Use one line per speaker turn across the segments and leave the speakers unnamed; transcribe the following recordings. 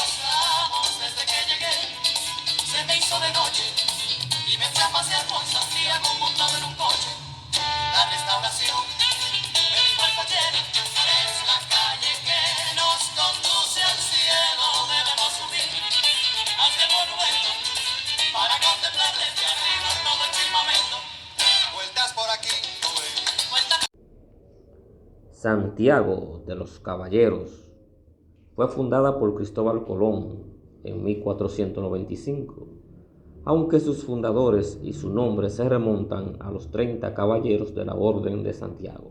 gozamos desde que llegué. Se me hizo de noche y me fui a pasear por Santiago montado en un coche. La restauración me dijo el cochero, es la calle que nos conduce al cielo. Debemos subir a este monumento para contemplar desde arriba todo el firmamento. Vueltas por aquí, vueltas.
Santiago de los Caballeros fue fundada por Cristóbal Colón en 1495, aunque sus fundadores y su nombre se remontan a los 30 caballeros de la Orden de Santiago.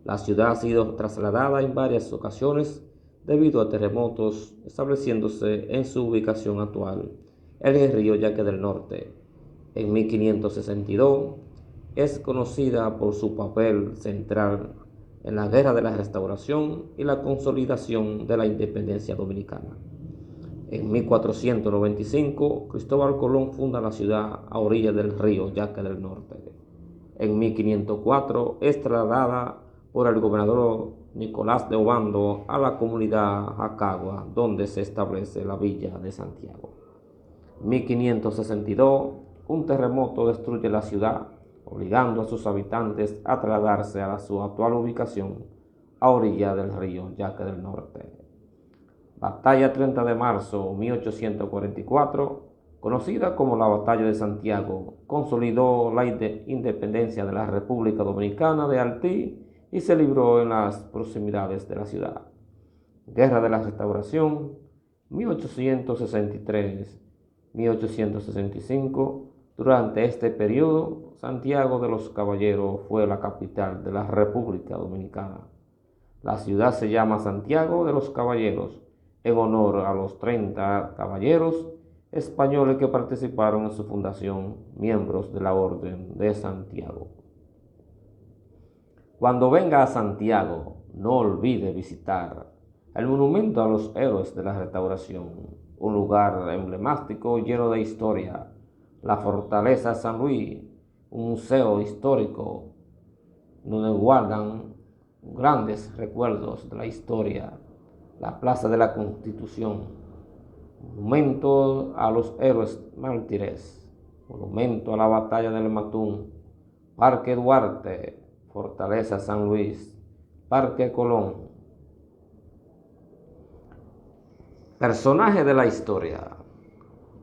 La ciudad ha sido trasladada en varias ocasiones debido a terremotos, estableciéndose en su ubicación actual en el río Yaque del Norte. En 1562 es conocida por su papel central en la Guerra de la Restauración y la consolidación de la independencia dominicana. En 1495, Cristóbal Colón funda la ciudad a orillas del río Yaque del Norte. En 1504 es trasladada por el gobernador Nicolás de Obando a la comunidad Jacagua, donde se establece la villa de Santiago. En 1562, un terremoto destruye la ciudad, obligando a sus habitantes a trasladarse a su actual ubicación a orilla del río Yaque del Norte. Batalla 30 de marzo 1844, conocida como la Batalla de Santiago, consolidó la independencia de la República Dominicana de Haití y se libró en las proximidades de la ciudad. Guerra de la Restauración 1863-1865. Durante este periodo, Santiago de los Caballeros fue la capital de la República Dominicana. La ciudad se llama Santiago de los Caballeros en honor a los 30 caballeros españoles que participaron en su fundación, miembros de la Orden de Santiago. Cuando venga a Santiago, no olvide visitar el Monumento a los Héroes de la Restauración, un lugar emblemático lleno de historia, la Fortaleza San Luis, un museo histórico donde guardan grandes recuerdos de la historia, la Plaza de la Constitución, monumento a los héroes mártires, monumento a la Batalla del Matún, Parque Duarte, Fortaleza San Luis, Parque Colón. Personaje de la historia: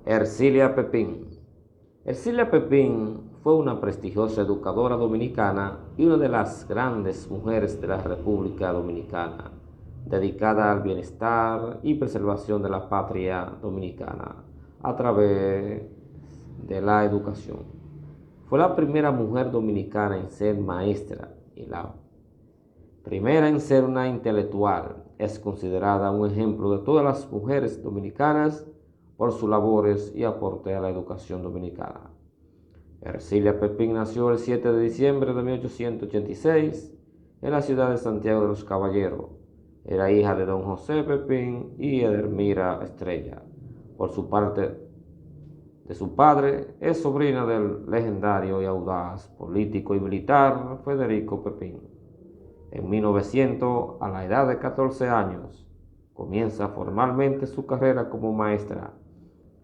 Ercilia Pepín. Ercilia Pepín fue una prestigiosa educadora dominicana y una de las grandes mujeres de la República Dominicana, dedicada al bienestar y preservación de la patria dominicana a través de la educación. Fue la primera mujer dominicana en ser maestra y la primera en ser una intelectual. Es considerada un ejemplo de todas las mujeres dominicanas por sus labores y aporte a la educación dominicana. Ercilia Pepín nació el 7 de diciembre de 1886 en la ciudad de Santiago de los Caballeros. Era hija de don José Pepín y Edelmira Estrella. Por su parte de su padre, es sobrina del legendario y audaz político y militar Federico Pepín. En 1900, a la edad de 14 años, comienza formalmente su carrera como maestra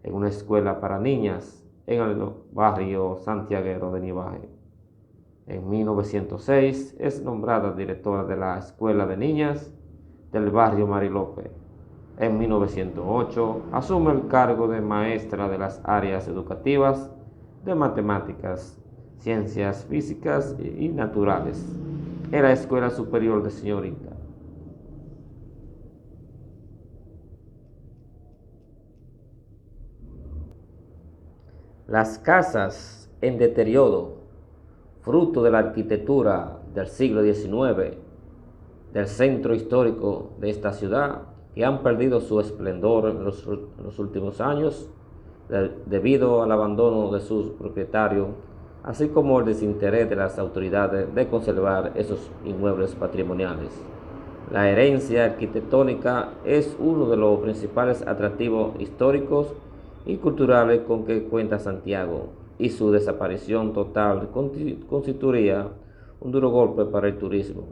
en una escuela para niñas en el barrio santiaguero de Nivaje. En 1906 es nombrada directora de la Escuela de Niñas del barrio Marilope. En 1908 asume el cargo de maestra de las áreas educativas de matemáticas, ciencias físicas y naturales en la Escuela Superior de Señorita. Las casas en deterioro, fruto de la arquitectura del siglo XIX, del centro histórico de esta ciudad, que han perdido su esplendor en los últimos años debido al abandono de sus propietarios, así como el desinterés de las autoridades de conservar esos inmuebles patrimoniales. La herencia arquitectónica es uno de los principales atractivos históricos y culturales con que cuenta Santiago, y su desaparición total constituiría un duro golpe para el turismo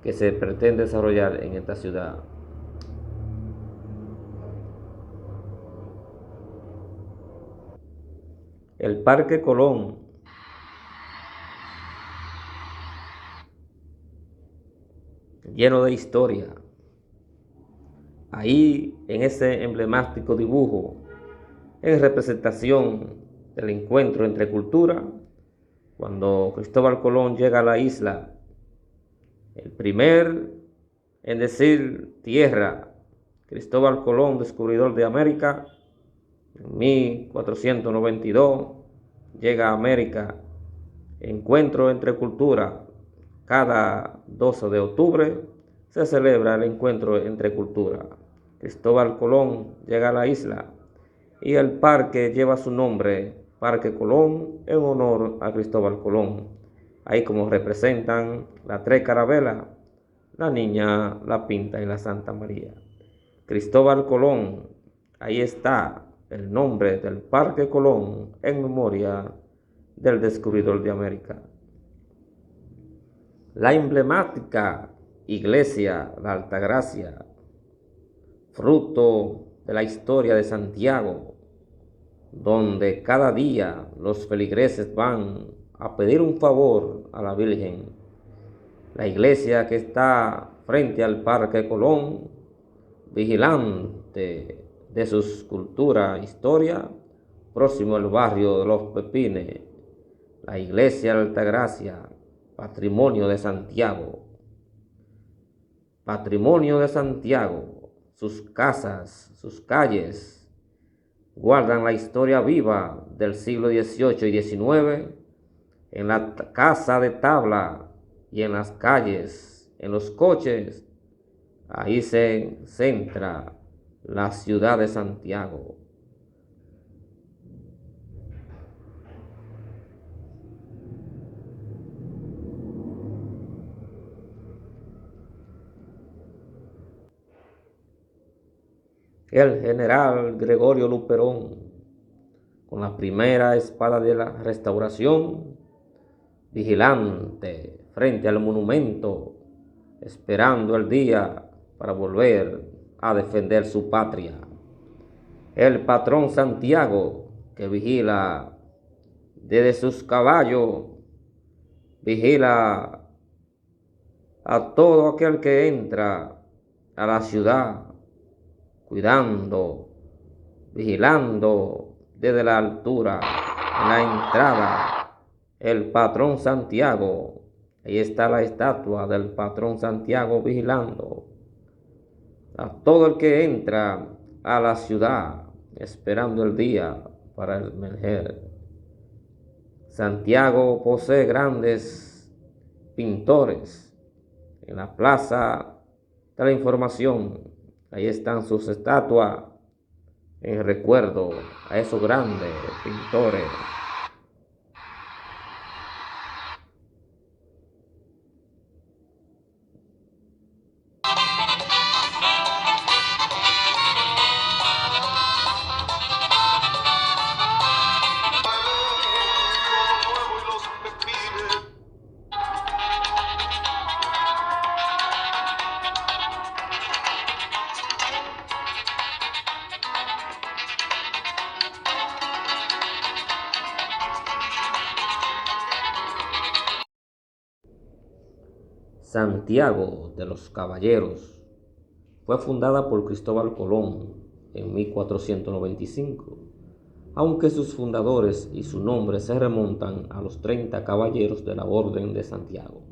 que se pretende desarrollar en esta ciudad. El Parque Colón, lleno de historia. Ahí, en ese emblemático dibujo, en representación del encuentro entre cultura, cuando Cristóbal Colón llega a la isla, el primer en decir tierra, Cristóbal Colón, descubridor de América, en 1492, llega a América, encuentro entre cultura. Cada 12 de octubre se celebra el encuentro entre cultura. Cristóbal Colón llega a la isla y el parque lleva su nombre, Parque Colón, en honor a Cristóbal Colón. Ahí como representan las tres carabelas, la Niña, la Pinta y la Santa María. Cristóbal Colón, ahí está el nombre del Parque Colón en memoria del descubridor de América. La emblemática iglesia de Altagracia, fruto de la historia de Santiago, donde cada día los feligreses van a pedir un favor a la Virgen. La iglesia que está frente al Parque Colón, vigilante de su cultura e historia, próximo al barrio de Los Pepines, la iglesia de Altagracia, patrimonio de Santiago. Patrimonio de Santiago, sus casas, sus calles, guardan la historia viva del siglo XVIII y XIX, en la casa de tabla y en las calles, en los coches. Ahí se centra la ciudad de Santiago. El general Gregorio Luperón, con la primera espada de la Restauración, vigilante frente al monumento, esperando el día para volver a defender su patria. El patrón Santiago, que vigila desde sus caballos, vigila a todo aquel que entra a la ciudad, cuidando, vigilando desde la altura, en la entrada, el patrón Santiago. Ahí está la estatua del patrón Santiago vigilando a todo el que entra a la ciudad, esperando el día para emerger. Santiago posee grandes pintores en la Plaza de la Información. Ahí están sus estatuas en recuerdo a esos grandes pintores. Santiago de los Caballeros fue fundada por Cristóbal Colón en 1495, aunque sus fundadores y su nombre se remontan a los 30 caballeros de la Orden de Santiago.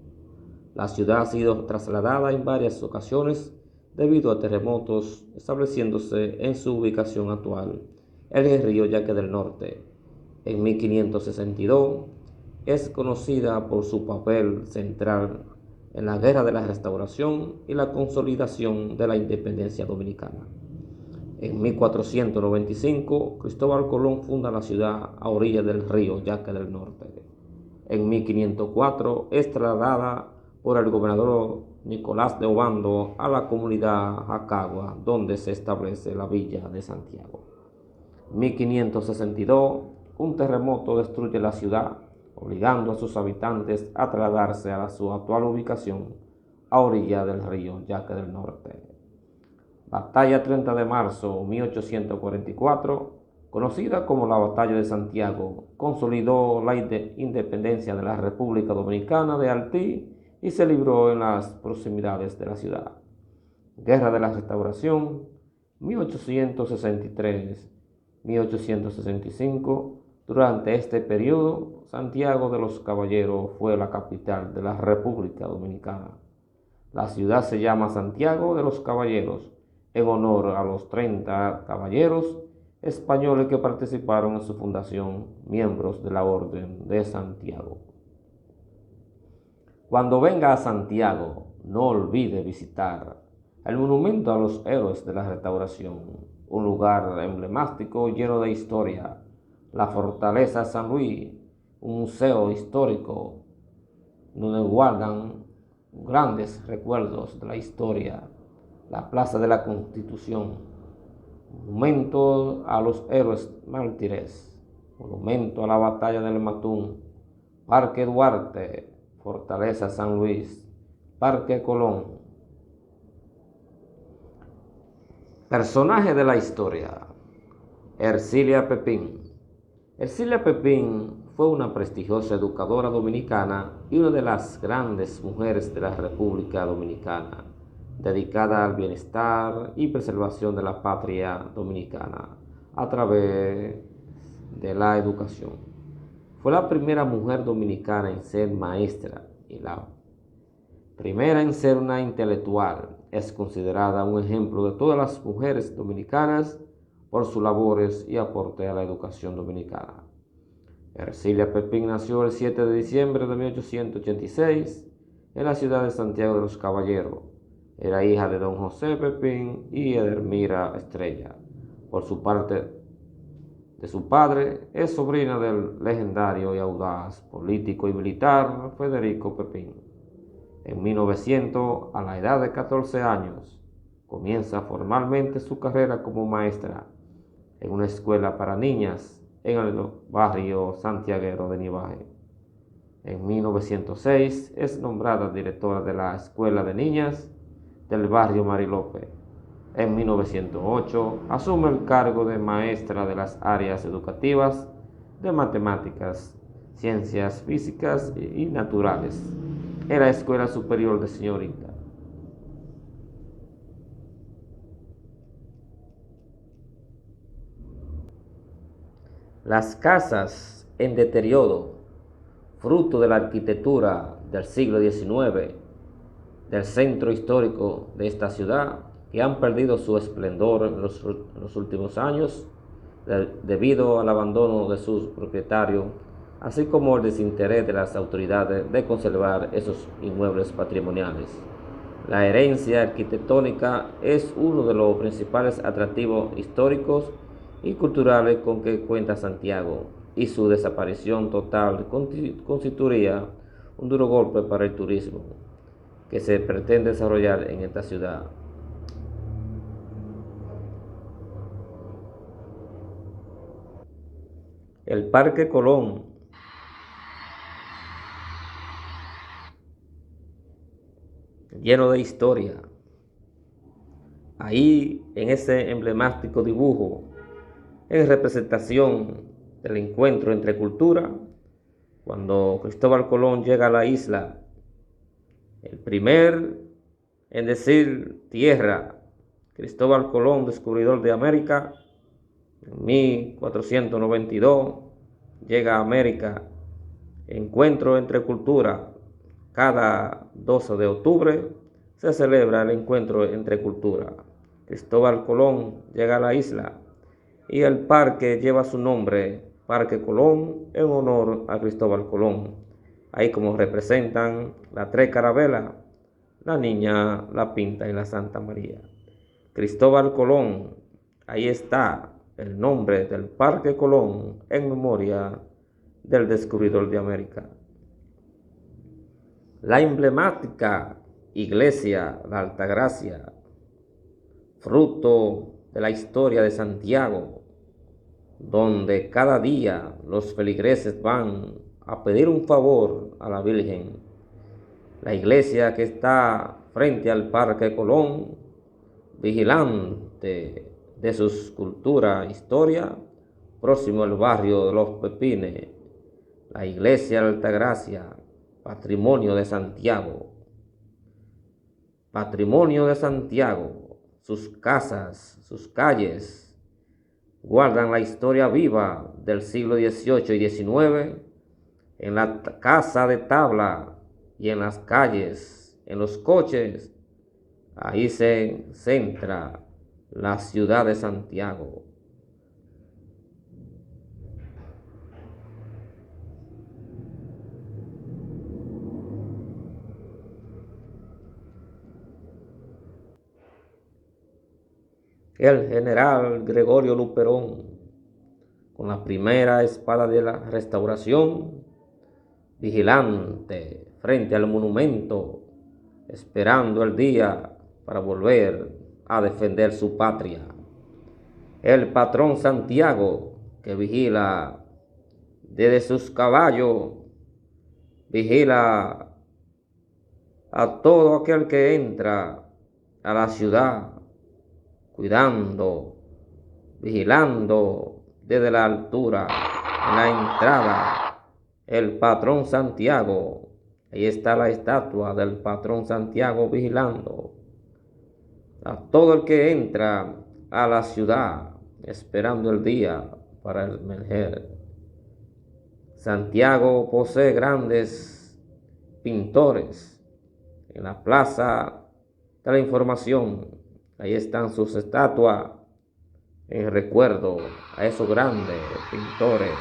La ciudad ha sido trasladada en varias ocasiones debido a terremotos, estableciéndose en su ubicación actual en el río Yaque del Norte. En 1562 es conocida por su papel central en la Guerra de la Restauración y la consolidación de la independencia dominicana. En 1495, Cristóbal Colón funda la ciudad a orillas del río Yaque del Norte. En 1504 es trasladada por el gobernador Nicolás de Obando a la comunidad Jacagua, donde se establece la villa de Santiago. En 1562, un terremoto destruye la ciudad, obligando a sus habitantes a trasladarse a su actual ubicación a orilla del río Yaque del Norte. Batalla 30 de marzo de 1844, conocida como la Batalla de Santiago, consolidó la independencia de la República Dominicana de Haití y se libró en las proximidades de la ciudad. Guerra de la Restauración, 1863-1865. Durante este periodo, Santiago de los Caballeros fue la capital de la República Dominicana. La ciudad se llama Santiago de los Caballeros en honor a los 30 caballeros españoles que participaron en su fundación, miembros de la Orden de Santiago. Cuando venga a Santiago, no olvide visitar el Monumento a los Héroes de la Restauración, un lugar emblemático lleno de historia, la Fortaleza San Luis, un museo histórico donde guardan grandes recuerdos de la historia, la Plaza de la Constitución, monumento a los héroes mártires, monumento a la Batalla del Matún, Parque Duarte, Fortaleza San Luis, Parque Colón. Personaje de la historia: Ercilia Pepín. Ercilia Pepín fue una prestigiosa educadora dominicana y una de las grandes mujeres de la República Dominicana, dedicada al bienestar y preservación de la patria dominicana a través de la educación. Fue la primera mujer dominicana en ser maestra y la primera en ser una intelectual. Es considerada un ejemplo de todas las mujeres dominicanas por sus labores y aporte a la educación dominicana. Ercilia Pepín nació el 7 de diciembre de 1886 en la ciudad de Santiago de los Caballeros. Era hija de don José Pepín y Edelmira Estrella. Por su parte de su padre, es sobrina del legendario y audaz político y militar Federico Pepín. En 1900, a la edad de 14 años, comienza formalmente su carrera como maestra en una escuela para niñas en el barrio santiaguero de Nivaje. En 1906 es nombrada directora de la Escuela de Niñas del barrio Marilope. En 1908 asume el cargo de maestra de las áreas educativas de matemáticas, ciencias físicas y naturales en la Escuela Superior de Señorita. Las casas en deterioro, fruto de la arquitectura del siglo XIX, del centro histórico de esta ciudad, que han perdido su esplendor en los últimos años debido al abandono de sus propietarios, así como el desinterés de las autoridades de conservar esos inmuebles patrimoniales. La herencia arquitectónica es uno de los principales atractivos históricos y culturales con que cuenta Santiago, y su desaparición total constituiría un duro golpe para el turismo que se pretende desarrollar en esta ciudad. El Parque Colón, lleno de historia. Ahí, en ese emblemático dibujo, en representación del encuentro entre cultura, cuando Cristóbal Colón llega a la isla, el primer en decir tierra, Cristóbal Colón, descubridor de América, en 1492, llega a América, encuentro entre cultura. Cada 12 de octubre se celebra el encuentro entre cultura. Cristóbal Colón llega a la isla y el parque lleva su nombre, Parque Colón, en honor a Cristóbal Colón. Ahí como representan las tres carabelas, la Niña, la Pinta y la Santa María. Cristóbal Colón, ahí está el nombre del Parque Colón en memoria del descubridor de América. La emblemática iglesia La Altagracia, fruto de la historia de Santiago, donde cada día los feligreses van a pedir un favor a la Virgen. La iglesia que está frente al Parque Colón, vigilante de su cultura e historia, próximo al barrio de Los Pepines, la iglesia de Altagracia, patrimonio de Santiago. Patrimonio de Santiago, sus casas, sus calles, guardan la historia viva del siglo XVIII y XIX en la casa de tabla y en las calles, en los coches. Ahí se centra la ciudad de Santiago. El general Gregorio Luperón, con la primera espada de la Restauración, vigilante frente al monumento, esperando el día para volver a defender su patria. El patrón Santiago, que vigila desde sus caballos, vigila a todo aquel que entra a la ciudad, cuidando, vigilando desde la altura, en la entrada, el patrón Santiago. Ahí está la estatua del patrón Santiago vigilando a todo el que entra a la ciudad, esperando el día para emerger. Santiago posee grandes pintores en la Plaza de la Información. Ahí están sus estatuas en recuerdo a esos grandes pintores.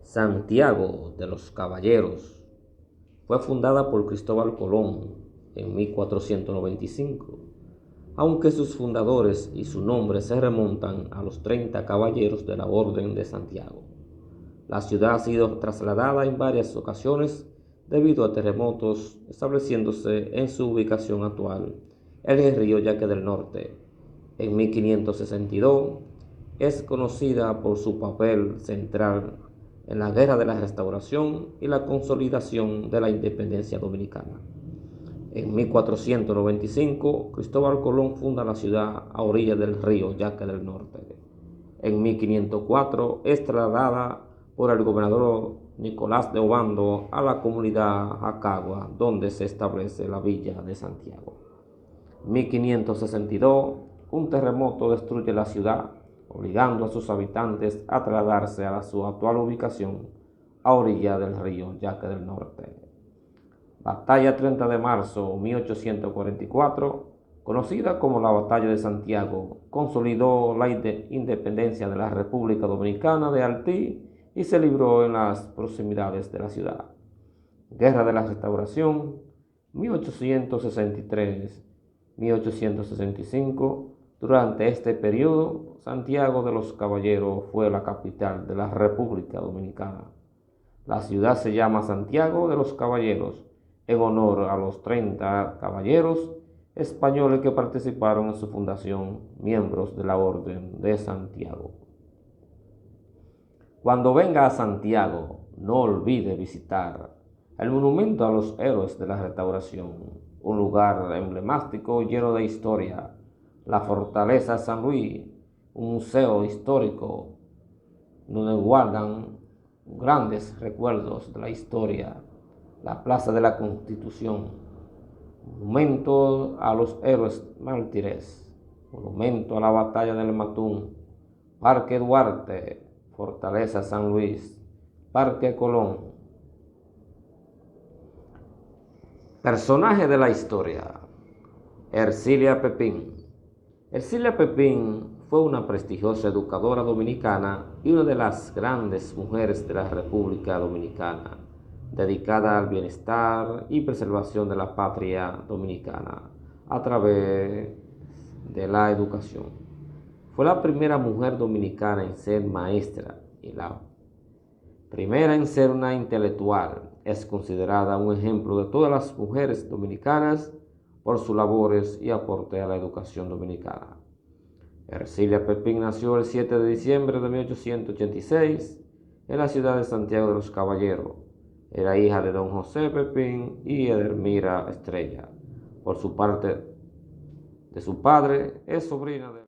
Santiago de los Caballeros fue fundada por Cristóbal Colón en 1495, aunque sus fundadores y su nombre se remontan a los 30 caballeros de la Orden de Santiago. La ciudad ha sido trasladada en varias ocasiones debido a terremotos, estableciéndose en su ubicación actual en el río Yaque del Norte. En 1562 es conocida por su papel central en la Guerra de la Restauración y la consolidación de la independencia dominicana. En 1495, Cristóbal Colón funda la ciudad a orillas del río Yaque del Norte. En 1504 es trasladada por el gobernador Nicolás de Obando a la comunidad Jacagua, donde se establece la villa de Santiago. En 1562, un terremoto destruye la ciudad, obligando a sus habitantes a trasladarse a su actual ubicación a orilla del río Yaque del Norte. Batalla 30 de marzo 1844, conocida como la Batalla de Santiago, consolidó la independencia de la República Dominicana de Haití y se libró en las proximidades de la ciudad. Guerra de la Restauración 1863-1865. Durante este periodo, Santiago de los Caballeros fue la capital de la República Dominicana. La ciudad se llama Santiago de los Caballeros en honor a los 30 caballeros españoles que participaron en su fundación, miembros de la Orden de Santiago. Cuando venga a Santiago, no olvide visitar el monumento a los héroes de la Restauración, un lugar emblemático lleno de historia, la Fortaleza San Luis, un museo histórico donde guardan grandes recuerdos de la historia, la Plaza de la Constitución, monumento a los héroes mártires, monumento a la Batalla del Matún, Parque Duarte, Fortaleza San Luis, Parque Colón. Personaje de la historia: Ercilia Pepín. Ercilia Pepín fue una prestigiosa educadora dominicana y una de las grandes mujeres de la República Dominicana, dedicada al bienestar y preservación de la patria dominicana a través de la educación. Fue la primera mujer dominicana en ser maestra y la primera en ser una intelectual. Es considerada un ejemplo de todas las mujeres dominicanas por sus labores y aporte a la educación dominicana. Ercilia Pepín nació el 7 de diciembre de 1886 en la ciudad de Santiago de los Caballeros. Era hija de don José Pepín y Edelmira Estrella. Por su parte de su padre, es sobrina de